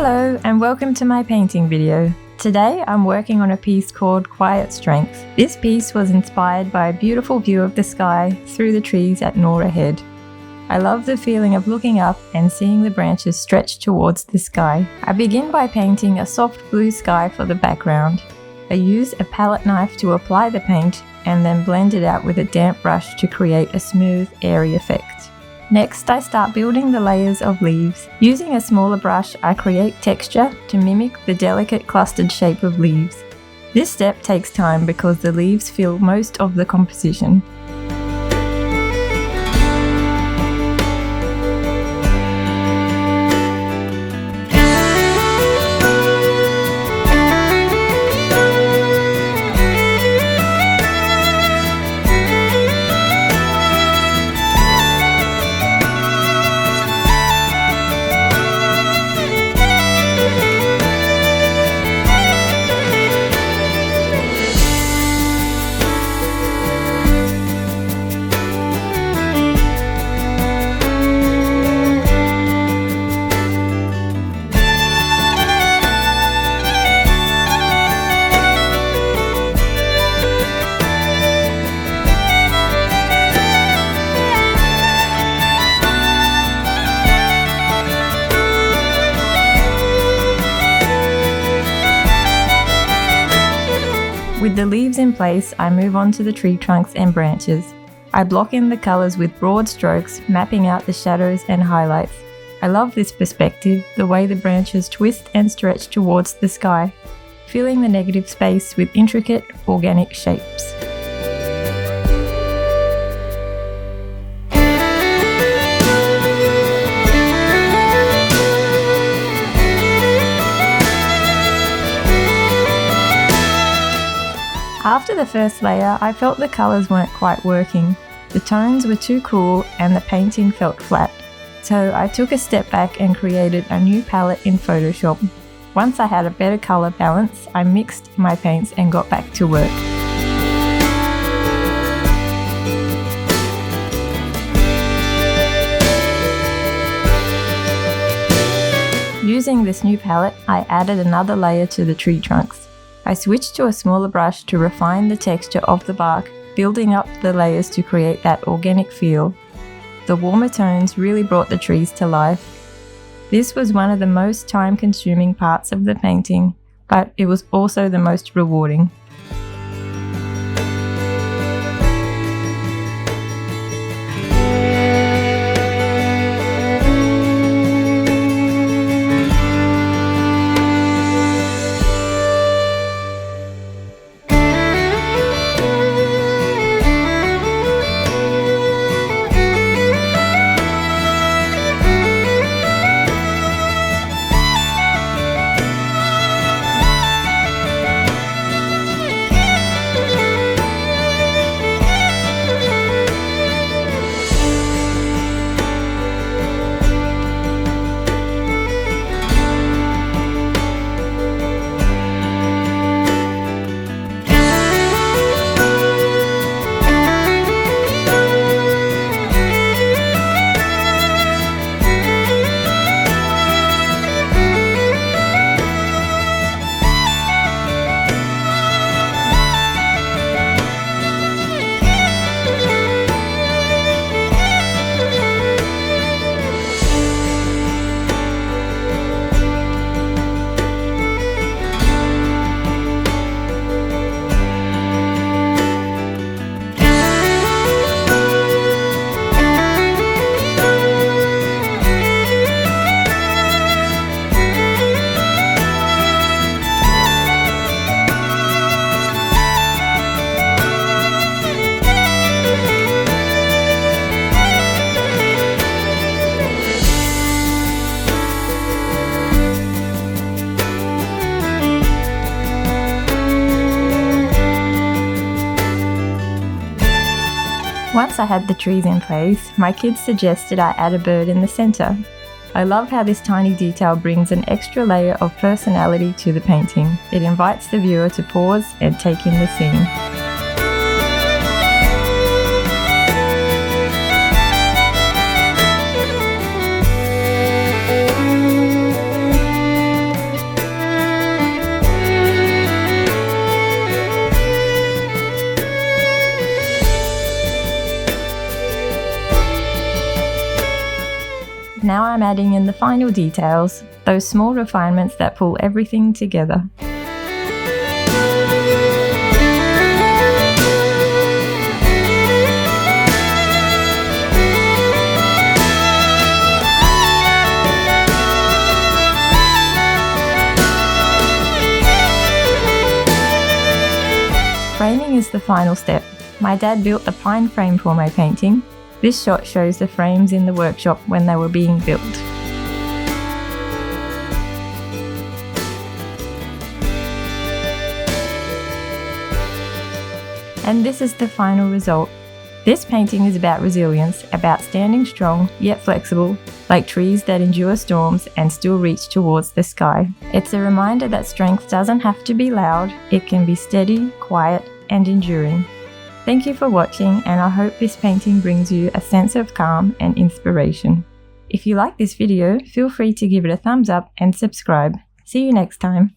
Hello and welcome to my painting video. Today I'm working on a piece called Quiet Strength. This piece was inspired by a beautiful view of the sky through the trees at Nora Head. I love the feeling of looking up and seeing the branches stretch towards the sky. I begin by painting a soft blue sky for the background. I use a palette knife to apply the paint and then blend it out with a damp brush to create a smooth, airy effect. Next, I start building the layers of leaves. Using a smaller brush, I create texture to mimic the delicate clustered shape of leaves. This step takes time because the leaves fill most of the composition. With the leaves in place, I move on to the tree trunks and branches. I block in the colours with broad strokes, mapping out the shadows and highlights. I love this perspective, the way the branches twist and stretch towards the sky, filling the negative space with intricate, organic shapes. After the first layer, I felt the colours weren't quite working. The tones were too cool and the painting felt flat. So I took a step back and created a new palette in Photoshop. Once I had a better colour balance, I mixed my paints and got back to work. Using this new palette, I added another layer to the tree trunks. I switched to a smaller brush to refine the texture of the bark, building up the layers to create that organic feel. The warmer tones really brought the trees to life. This was one of the most time-consuming parts of the painting, but it was also the most rewarding. Once I had the trees in place, my kids suggested I add a bird in the centre. I love how this tiny detail brings an extra layer of personality to the painting. It invites the viewer to pause and take in the scene. Now I'm adding in the final details, those small refinements that pull everything together. Framing is the final step. My dad built the pine frame for my painting. This shot shows the frames in the workshop when they were being built. And this is the final result. This painting is about resilience, about standing strong yet flexible, like trees that endure storms and still reach towards the sky. It's a reminder that strength doesn't have to be loud, it can be steady, quiet, and enduring. Thank you for watching, and I hope this painting brings you a sense of calm and inspiration. If you like this video, feel free to give it a thumbs up and subscribe. See you next time.